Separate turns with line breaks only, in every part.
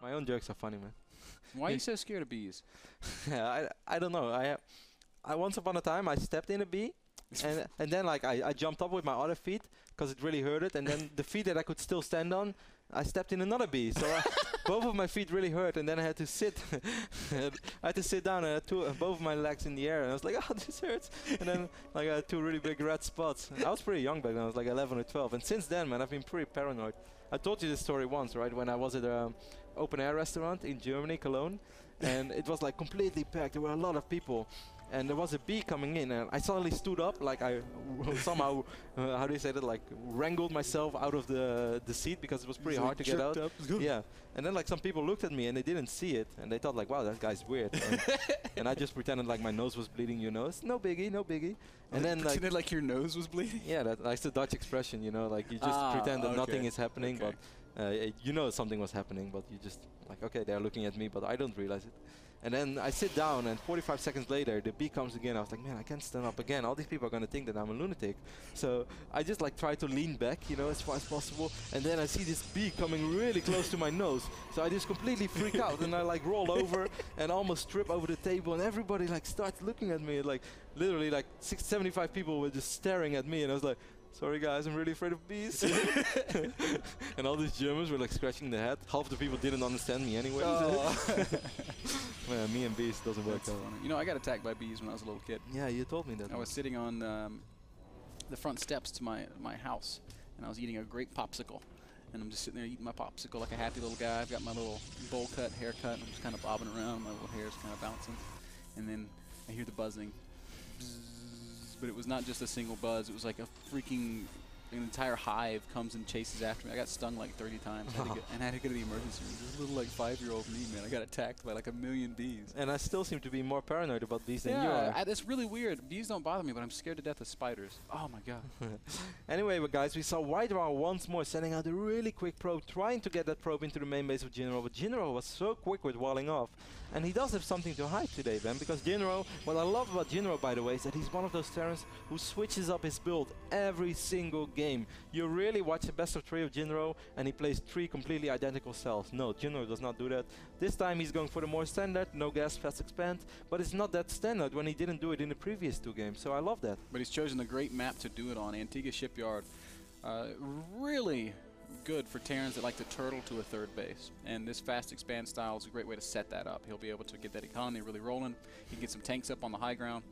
My own jokes are funny, man.
Why are you so scared of bees?
Yeah, I don't know. I once upon a time I stepped in a bee, and then like I jumped up with my other feet because it really hurt it, and then the feet that I could still stand on, I stepped in another bee. So both of my feet really hurt, and then I had to sit. I had to sit down and I had both of my legs in the air, and I was like, oh, this hurts. And then like I had 2 really big red spots. I was pretty young back then. I was like 11 or 12, and since then, man, I've been pretty paranoid. I told you this story once, right? When I was at an open air restaurant in Germany, Cologne, and it was like completely packed. There were a lot of people. And there was a bee coming in, and I suddenly stood up, like I somehow, how do you say that, like wrangled myself out of the seat because it was pretty hard to get out. Yeah, and then like some people looked at me and they didn't see it, and they thought like, wow, that guy's weird. And I just pretended like my nose was bleeding, you know, it's no biggie, no biggie. And then
pretended like your nose was bleeding?
Yeah, that's the Dutch expression, you know, like you just pretend that nothing is happening, but you know something was happening, but you just like, okay, they're looking at me, but I don't realize it. And then I sit down, and 45 seconds later, the bee comes again. I was like, man, I can't stand up again. All these people are going to think that I'm a lunatic. So I just like try to lean back, you know, as far as possible. And then I see this bee coming really close to my nose. So I just completely freak out, and I like roll over and almost trip over the table. And everybody like starts looking at me. Like literally like 75 people were just staring at me. And I was like, sorry guys, I'm really afraid of bees. And all these Germans were like scratching their head. Half the people didn't understand me anyway. Man, me and bees doesn't work out.
Funny. You know, I got attacked by bees when I was a little kid.
Yeah, you told me that.
I was sitting on the front steps to my house, and I was eating a grape popsicle. And I'm just sitting there eating my popsicle like a happy little guy. I've got my little bowl cut, haircut, and I'm just kind of bobbing around. My little hair's kind of bouncing. And then I hear the buzzing. Bzzz, but it was not just a single buzz. It was like a freaking... an entire hive comes and chases after me. I got stung like 30 times and I had to go to the emergency room. This little like 5-year-old me, man. I got attacked by like 1,000,000 bees.
And I still seem to be more paranoid about bees than you are.
That's really weird. Bees don't bother me, but I'm scared to death of spiders. Oh my god.
Anyway, but guys, we saw Whiteraw once more sending out a really quick probe, trying to get that probe into the main base of Jinro. But Jinro was so quick with walling off. And he does have something to hide today, Ben, because Jinro, what I love about Jinro, by the way, is that he's one of those Terrans who switches up his build every single game. You really watch the best of 3 of Jinro, and he plays 3 completely identical cells. No, Jinro does not do that. This time he's going for the more standard, no gas, fast expand, but it's not that standard when he didn't do it in the previous 2 games, so I love that.
But he's chosen a great map to do it on, Antigua Shipyard. Really good for Terrans that like to turtle to a 3rd base. And this fast expand style is a great way to set that up. He'll be able to get that economy really rolling. He can get some tanks up on the high ground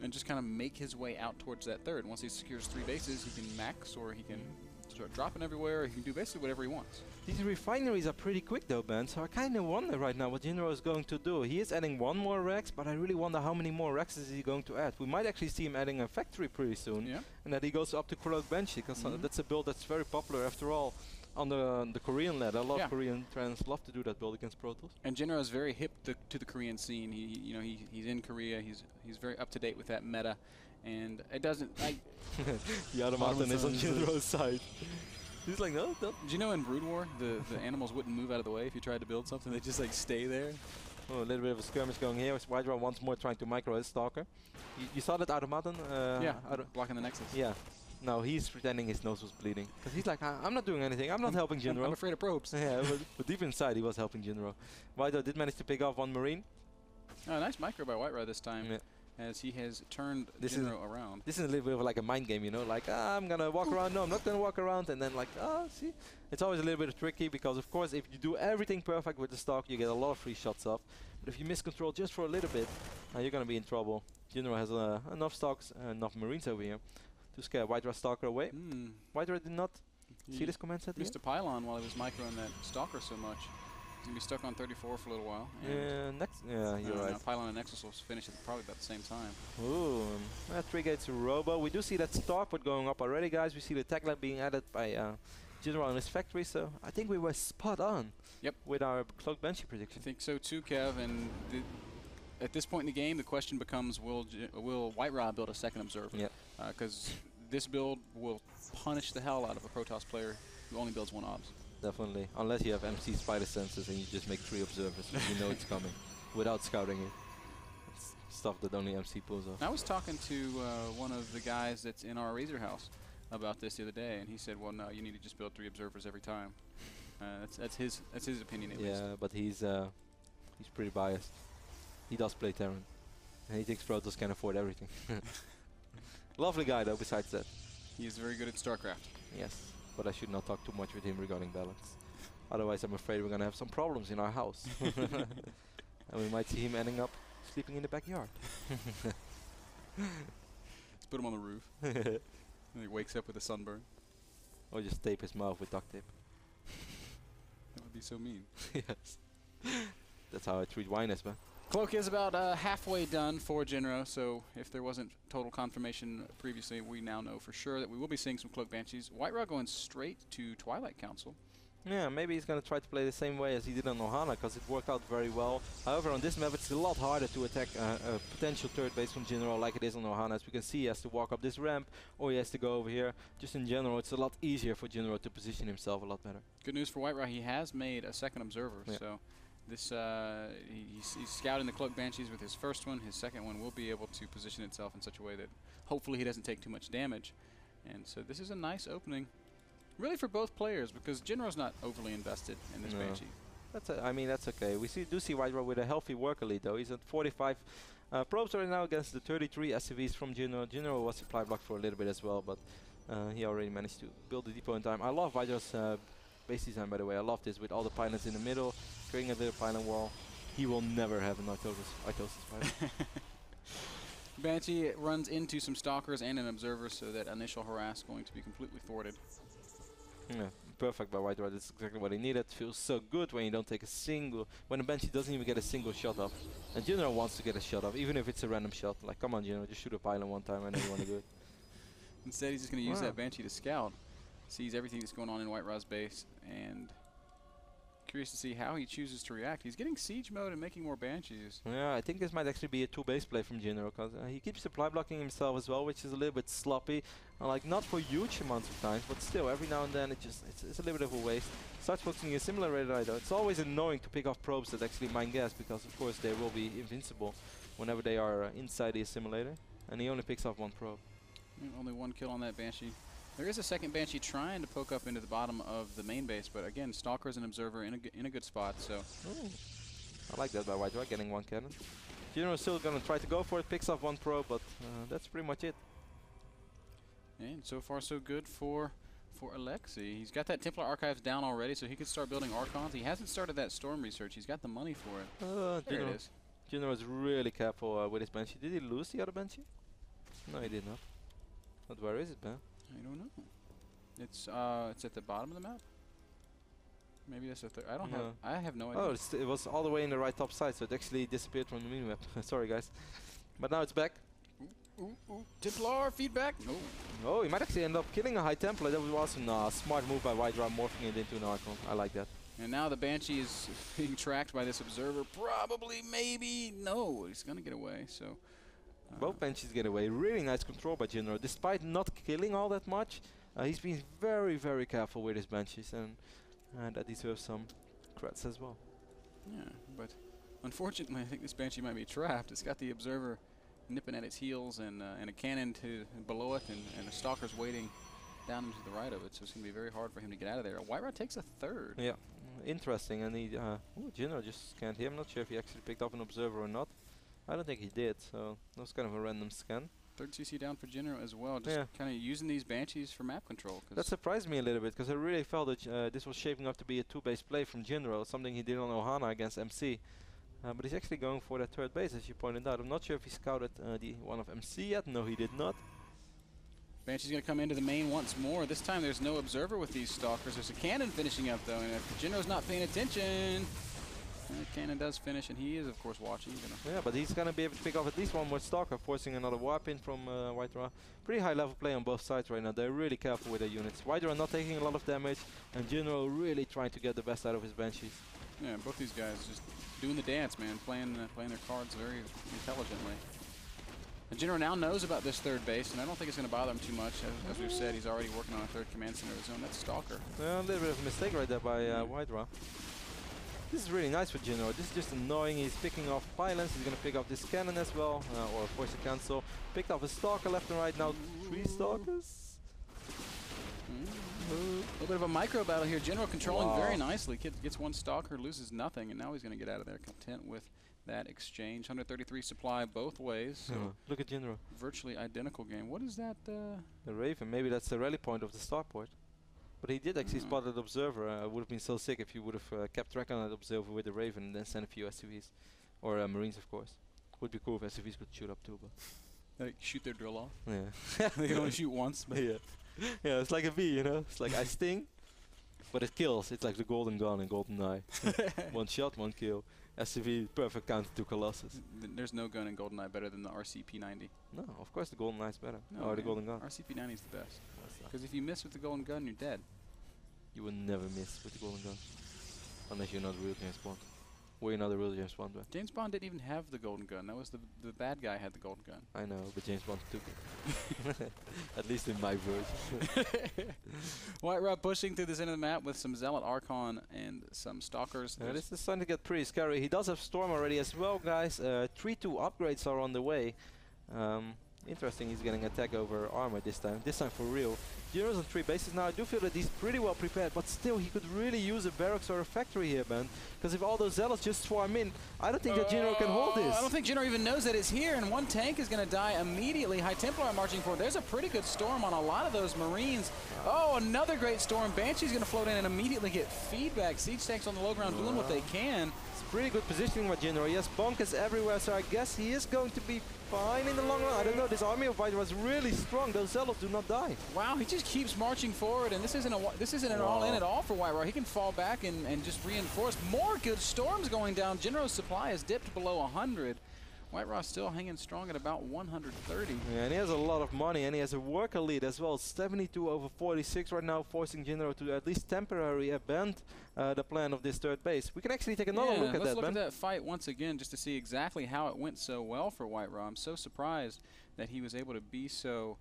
and just kind of make his way out towards that 3rd. Once he secures 3 bases, he can max, or he can start dropping everywhere. He can do basically whatever he wants.
These refineries are pretty quick though, Ben, so I kind of wonder right now what Jinro is going to do. He is adding 1 more Rex, but I really wonder how many more Rexes is he going to add. We might actually see him adding a factory pretty soon, and that he goes up to Cloak Benchy, because that's a build that's very popular after all. On the Korean ladder, a lot of Korean trans love to do that build against Protoss.
And Jinro is very hip to the Korean scene. He's in Korea. He's very up to date with that meta, and it doesn't.
The automaton is on Jinro's side. He's like, no.
Did you know in Brood War the animals wouldn't move out of the way if you tried to build something? They just like stay there.
Oh, a little bit of a skirmish going here. Whiteraw once more trying to micro his stalker. You saw that automaton?
Blocking the nexus.
Yeah. No, he's pretending his nose was bleeding. Because he's like, I'm not doing anything. I'm not helping Jinro.
I'm afraid of probes.
Yeah, but deep inside, he was helping Jinro. Whiteraw did manage to pick off 1 Marine.
Oh, nice micro by Whiteraw this time, as he has turned Jinro around.
This is a little bit of like a mind game, you know? Like, I'm going to walk around. No, I'm not going to walk around. And then like, see? It's always a little bit tricky because, of course, if you do everything perfect with the stock, you get a lot of free shots off. But if you miscontrol just for a little bit, you're going to be in trouble. Jinro has enough stocks, enough Marines over here to scare Whiteraw Stalker away. Whiteraw did not see this command set.
Missed a pylon while he was microing that Stalker so much. He's going to be stuck on 34 for a little while.
Yeah, you're right.
No, pylon and Nexus will finish at probably about the same time.
Ooh, 3 gates to Robo. We do see that starport going up already, guys. We see the tech lab being added by Jinro in his factory, so I think we were spot on with our Cloak Benchy prediction.
I think so too, Kev. And at this point in the game, the question becomes, will Whiteraw build a 2nd observer? Because this build will punish the hell out of a Protoss player who only builds 1 obs.
Definitely. Unless you have MC spider sensors and you just make 3 observers. You know it's coming without scouting it. It's stuff that only MC pulls off.
I was talking to one of the guys that's in our Razor house about this the other day, and he said, well, no, you need to just build 3 observers every time. That's his opinion at least.
Yeah, but he's pretty biased. He does play Terran, and he thinks Protoss can afford everything. Lovely guy though. Besides that,
He is very good at StarCraft.
yes, but I should not talk too much with him regarding balance. Otherwise, I'm afraid we're gonna have some problems in our house, and we might see him ending up sleeping in the backyard.
Let's put him on the roof. And he wakes up with a sunburn.
Or just tape his mouth with duct tape.
That would be so mean.
Yes. That's how I treat Winus, man.
Cloak is about halfway done for Jinro, so if there wasn't total confirmation previously, we now know for sure that we will be seeing some Cloak Banshees. White Raw going straight to Twilight Council.
Yeah, maybe he's going to try to play the same way as he did on Ohana, because it worked out very well. However, on this map it's a lot harder to attack a potential third base from Jinro like it is on Ohana. As we can see, he has to walk up this ramp, or he has to go over here. Just in general, it's a lot easier for Jinro to position himself a lot better.
Good news for White Raw, he has made a second observer, so this he's scouting the Cloak Banshees with his first one. His second one will be able to position itself in such a way that hopefully he doesn't take too much damage. And so this is a nice opening. Really for both players, because Jinro's not overly invested in this Banshee.
I mean, that's okay. We do see White Raw with a healthy worker lead, though. He's at 45 probes right now against the 33 SCVs from Jinro. Jinro was supply blocked for a little bit as well, but he already managed to build the depot in time. I love White Raw's base design, by the way. I love this with all the pylons in the middle, creating a little pylon wall. He will never have a mitosis fighter.
Banshee runs into some stalkers and an observer, so that initial harass going to be completely thwarted.
Yeah, perfect by White Raw. That's exactly what he needed. Feels so good when you don't take a single, when a Banshee doesn't even get a single shot off. And Jinro wants to get a shot off, even if it's a random shot. Like, come on, Jinro, just shoot a pylon one time. I know you want to do it.
Instead, he's just going to use that Banshee to scout. Sees everything that's going on in White Raw's base, and curious to see how he chooses to react. He's getting siege mode and making more Banshees.
Yeah, I think this might actually be a two-base play from Jinro, because he keeps supply blocking himself as well, which is a little bit sloppy. Like, not for huge amounts of times, but still, every now and then it's a little bit of a waste. Starts focusing a similar radar though. It's always annoying to pick off probes that actually mine gas, because of course they will be invincible whenever they are inside the assimilator. And he only picks off one probe.
Only one kill on that Banshee. There is a second Banshee trying to poke up into the bottom of the main base, but again, Stalker's an observer in a good spot, so.
Ooh. I like that by White Raw, getting one cannon. Jinro's still gonna try to go for it, picks off one probe, but that's pretty much it.
And so far so good for Alexi. He's got that Templar Archives down already, so he could start building Archons. He hasn't started that Storm research. He's got the money for it. There it is.
Jinro is really careful with his Banshee. Did he lose the other Banshee? No, he did not. But where is it, man?
I don't know. It's at the bottom of the map. Maybe that's the third. I have no idea.
Oh, it was all the way in the right top side, so it actually disappeared from the minimap. Sorry, guys. But now it's back.
Ooh. Templar feedback. No.
Oh, he might actually end up killing a High Templar. That was awesome. Nah, smart move by White Raw, morphing it into an Archon. I like that.
And now the Banshee is being tracked by this observer. Probably, maybe, no. He's gonna get away. So.
Both Banshees get away. Really nice control by Jinro. Despite not killing all that much, he's been very, very careful with his Banshees, and that deserves some creds as well.
Yeah, but unfortunately, I think this Banshee might be trapped. It's got the observer nipping at its heels, and a cannon below it, and a Stalker's waiting down to the right of it. So it's going to be very hard for him to get out of there. White Raw takes a third.
Yeah, interesting. And Jinro just scanned here. I'm not sure if he actually picked up an observer or not. I don't think he did, so that was kind of a random scan.
Third CC down for Jinro as well, just kind of using these Banshees for map control.
That surprised me a little bit, because I really felt that this was shaping up to be a two-base play from Jinro, something he did on Ohana against MC. But he's actually going for that third base, as you pointed out. I'm not sure if he scouted the one of MC yet. No, he did not.
Banshee's going to come into the main once more. This time there's no observer with these Stalkers. There's a cannon finishing up, though, and if Jinro's not paying attention... Cannon does finish, and he is, of course, watching.
Yeah, but he's going to be able to pick off at least one more Stalker, forcing another warp in from White Raw. Pretty high level play on both sides right now. They're really careful with their units. White Raw not taking a lot of damage, and Jinro really trying to get the best out of his Banshees.
Yeah, both these guys just doing the dance, man, playing their cards very intelligently. And Jinro now knows about this third base, and I don't think it's going to bother him too much. As we've said, he's already working on a third command center of his own. That's Stalker.
Yeah, a little bit of a mistake right there by White Raw. This is really nice for Jinro. This is just annoying. He's picking off pylons. He's going to pick up this cannon as well, or force a cancel. Picked off a Stalker left and right. Now 3 Stalkers.
A little bit of a micro battle here. Jinro controlling very nicely. Gets one stalker, loses nothing, and now he's going to get out of there content with that exchange. 133 supply both ways. So
look at Jinro.
Virtually identical game. What is that?
The Raven. Maybe that's the rally point of the starport. But he did actually spot that observer. It would have been so sick if he would have kept track on that observer with the Raven and then sent a few SUVs. Or Marines, of course. Would be cool if SUVs could shoot up too, but...
They shoot their drill off?
Yeah.
They can only shoot once, but...
Yeah. Yeah, it's like a bee, you know? It's like I sting, but it kills. It's like the golden gun and golden eye. One shot, one kill. SUV, perfect counter to Colossus.
There's no gun in GoldenEye better than the RCP-90.
No, of course the golden eye is better.
No,
or the golden gun.
RCP-90 is the best. Because if you miss with the golden gun, you're dead.
You will never miss with the golden gun. Unless you're not real James Bond. We're not a real James Bond, but
James Bond didn't even have the golden gun. That was the bad guy had the golden gun.
I know, but James Bond took it. At least in my version.
White Rod pushing through this end of the map with some Zealot Archon and some Stalkers.
This is starting to get pretty scary. He does have Storm already as well, guys. 3-2 upgrades are on the way. Interesting, he's getting attack over armor this time for real. Jinro's on 3 bases now. I do feel that he's pretty well prepared, but still he could really use a barracks or a factory here, man. Because if all those zealots just swarm in, I don't think that Jinro can hold this.
I don't think Jinro even knows that it's here, and one tank is going to die immediately. High Templar marching forward. There's a pretty good storm on a lot of those Marines. Oh, another great storm. Banshee's going to float in and immediately get feedback. Siege tanks on the low ground doing what they can.
It's pretty good positioning by Jinro. He has bunkers everywhere, so I guess he is going to be fine in the long run. I don't know, this army of White was really strong. Those zealots do not die.
Wow, he just keeps marching forward, and this isn't an all-in at all for White Raw. He can fall back and just reinforce. More good storms going down. Jinro's supply has dipped below 100. White Raw still hanging strong at about 130.
Yeah, and he has a lot of money, and he has a worker lead as well. 72 over 46 right now, forcing Jinro to at least temporarily abandon the plan of this third base. We can actually take another look at that,
let's look at that fight once again just to see exactly how it went so well for White Raw. I'm so surprised that he was able to be so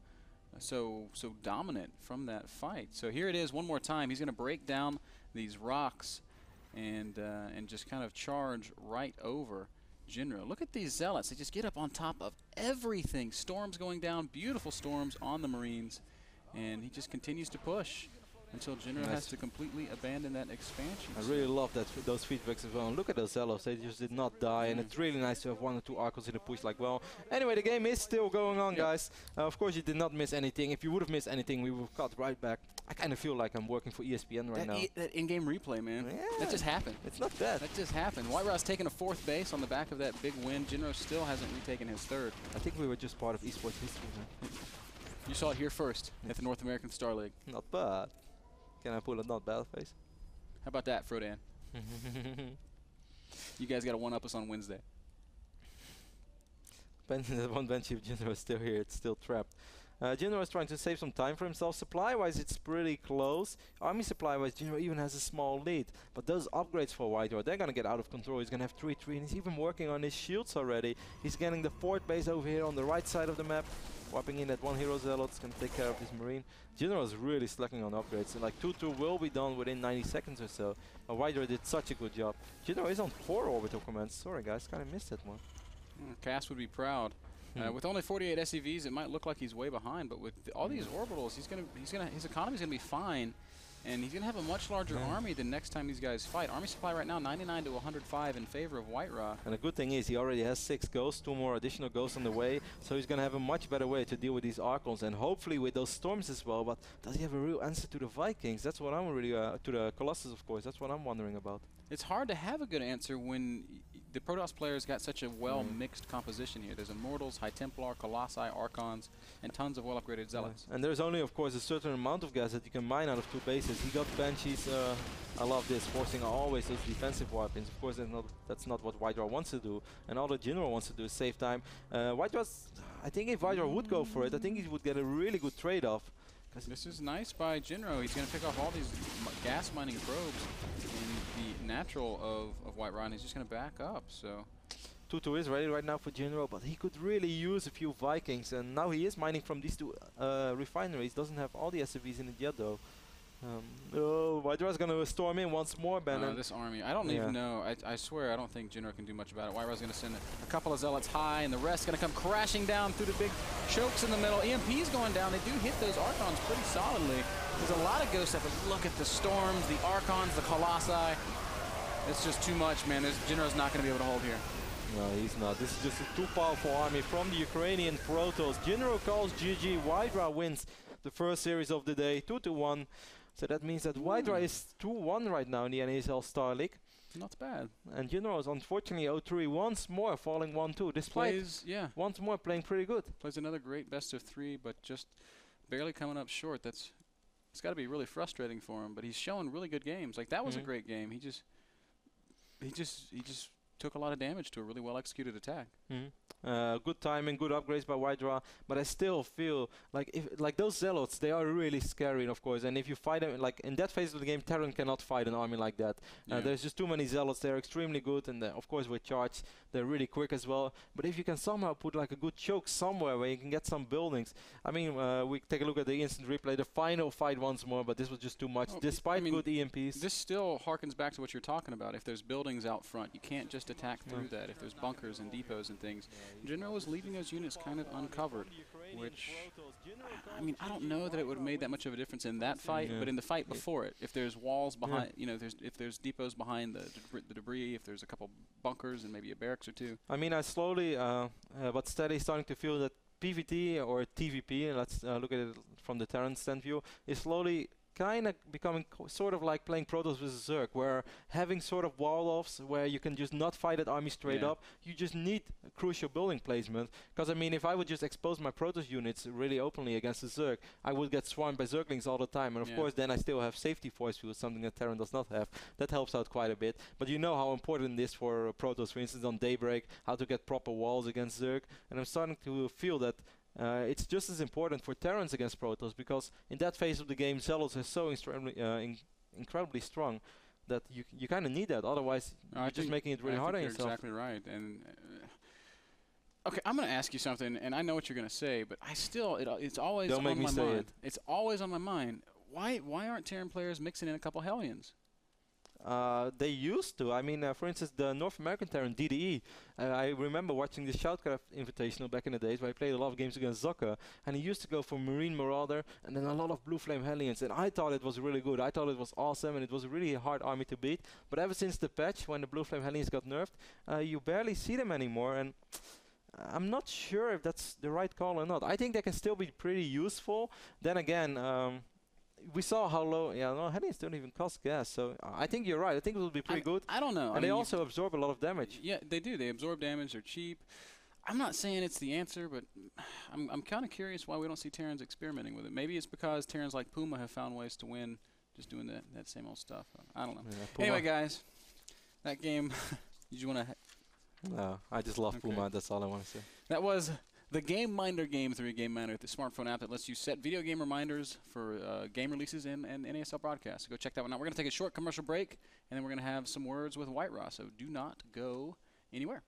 dominant from that fight. So here it is one more time. He's going to break down these rocks and just kind of charge right over Jinro. Look at these zealots. They just get up on top of everything. Storms going down, beautiful storms on the Marines, and he just continues to push until Jinro has to completely abandon that expansion.
I really love those feedbacks as well. And look at those zealots. They just did not die, and it's really nice to have 1 or 2 Archons in the push like well. Anyway, the game is still going on, guys. Of course, you did not miss anything. If you would have missed anything, we would have cut right back. I kind of feel like I'm working for ESPN right now.
That in-game replay, man.
Yeah.
That just happened.
It's not bad.
That just happened. White Raw's taken a 4th base on the back of that big win. Jinro still hasn't retaken his 3rd.
I think we were just part of esports history, man.
You saw it here first at the North American Star League.
Not bad. Can I pull a not bad face?
How about that, Frodan? You guys got to one-up us on Wednesday.
One bench if Jinro is still here, it's still trapped. Jinro is trying to save some time for himself. Supply-wise, it's pretty close. Army supply-wise, Jinro even has a small lead. But those upgrades for White Raw, they're going to get out of control. He's going to have 3-3, and he's even working on his shields already. He's getting the 4th base over here on the right side of the map. Wiping in that 1 hero zealot, going to take care of this Marine. Jinro is really slacking on upgrades. So like 2-2 will be done within 90 seconds or so. But White Raw did such a good job. Jinro is on 4 orbital commands. Sorry guys, kind of missed that one.
Cass would be proud. With only 48 SCVs, it might look like he's way behind, but with all these orbitals, his economy's gonna be fine, and he's gonna have a much larger army than next time these guys fight. Army supply right now 99 to 105 in favor of White Raw.
And the good thing is he already has 6 ghosts, 2 more additional ghosts on the way, so he's gonna have a much better way to deal with these Archons, and hopefully with those storms as well. But does he have a real answer to the Vikings? That's what I'm really to the Colossus, of course. That's what I'm wondering about.
It's hard to have a good answer when the Protoss players got such a well-mixed composition here. There's Immortals, High Templar, Colossi, Archons, and tons of well-upgraded Zealots.
And there's only, of course, a certain amount of gas that you can mine out of 2 bases. He got Banshees, I love this, forcing always those defensive weapons. Of course, that's not what White Raw wants to do. And all that Jinro wants to do is save time. White Raw's, I think if White Raw would go for it, I think he would get a really good trade-off.
This is nice by Jinro. He's going to pick off all these gas mining probes in the natural of White Raw, and he's just going to back up. So
2-2 is ready right now for Jinro, but he could really use a few Vikings, and now he is mining from these 2 refineries. Doesn't have all the SCVs in it yet, though. White Raw's gonna storm in once more, Ben.
This army, I don't even know. I swear, I don't think Jinro can do much about it. White Raw's gonna send a couple of Zealots high, and the rest gonna come crashing down through the big chokes in the middle. EMP's going down. They do hit those Archons pretty solidly. There's a lot of ghost stuff, but look at the storms, the archons, the colossi. It's just too much, man. Jinro's not going to be able to hold here.
No, he's not. This is just a too powerful army from the Ukrainian Protoss. Jinro calls GG. Wydra wins the first series of the day, 2-1. So that means that Wydra is 2-1 right now in the NASL Star League.
Not bad.
And Jinro is unfortunately 0-3 once more, falling 1-2. Despite once more playing pretty good.
Plays another great best of 3, but just barely coming up short. It's got to be really frustrating for him. But he's showing really good games. Like that was a great game. He just took a lot of damage to a really well executed attack.
Good timing, good upgrades by Wydra, but I still feel like those zealots, they are really scary, of course. And if you fight them, like in that phase of the game, Terran cannot fight an army like that. There's just too many zealots. They're extremely good, and of course with charge, they're really quick as well. But if you can somehow put like a good choke somewhere where you can get some buildings, I mean, we take a look at the instant replay, the final fight once more, but this was just too much, despite good EMPs.
This still harkens back to what you're talking about. If there's buildings out front, you can't just attack through that. If there's bunkers and depots and things, Jinro was leaving those units kind of uncovered, which, I mean, I don't know that it would have made that much of a difference in that fight, but in the fight before it, if there's walls behind, you know, if there's depots behind the debris, if there's a couple bunkers and maybe a barracks or two.
I mean, I slowly but steady starting to feel that PvT or TVP, let's look at it from the Terran stand view, is slowly kind of becoming sort of like playing Protoss with Zerg, where having sort of wall-offs where you can just not fight that army straight up, you just need a crucial building placement. Because I mean, if I would just expose my Protoss units really openly against the Zerg, I would get swarmed by Zerglings all the time, and of course then I still have safety force field, something that Terran does not have. That helps out quite a bit. But you know how important it is for Protoss, for instance on Daybreak, how to get proper walls against Zerg, and I'm starting to feel that it's just as important for Terrans against Protoss, because in that phase of the game, Zealots are so incredibly strong that you kind of need that. Otherwise, you're just making it really hard on yourself.
Exactly right. And okay, I'm going to ask you something, and I know what you're going to say, but I still, it's always on my mind. It's always on my mind. Why aren't Terran players mixing in a couple Hellions?
They used to. I mean, for instance, the North American Terran, DDE. I remember watching the Shoutcraft Invitational back in the days where I played a lot of games against Zocca, and he used to go for Marine Marauder and then a lot of Blue Flame Hellions, and I thought it was really good. I thought it was awesome, and it was a really hard army to beat. But ever since the patch, when the Blue Flame Hellions got nerfed, you barely see them anymore, and I'm not sure if that's the right call or not. I think they can still be pretty useful. Then again, we saw how low, Hellions don't even cost gas, so I think you're right. I think it will be pretty good.
I don't know.
And they also absorb a lot of damage.
Yeah, they do. They absorb damage. They're cheap. I'm not saying it's the answer, but I'm kind of curious why we don't see Terrans experimenting with it. Maybe it's because Terrans like Puma have found ways to win just doing that same old stuff. I don't know. Yeah, anyway, guys, that game, did you want to...
No, I just love Puma. That's all I want to say.
That was the Game Minder Game 3 Game Minder, the smartphone app that lets you set video game reminders for game releases and NASL broadcasts. So go check that one out. We're going to take a short commercial break, and then we're going to have some words with White Raw. So do not go anywhere.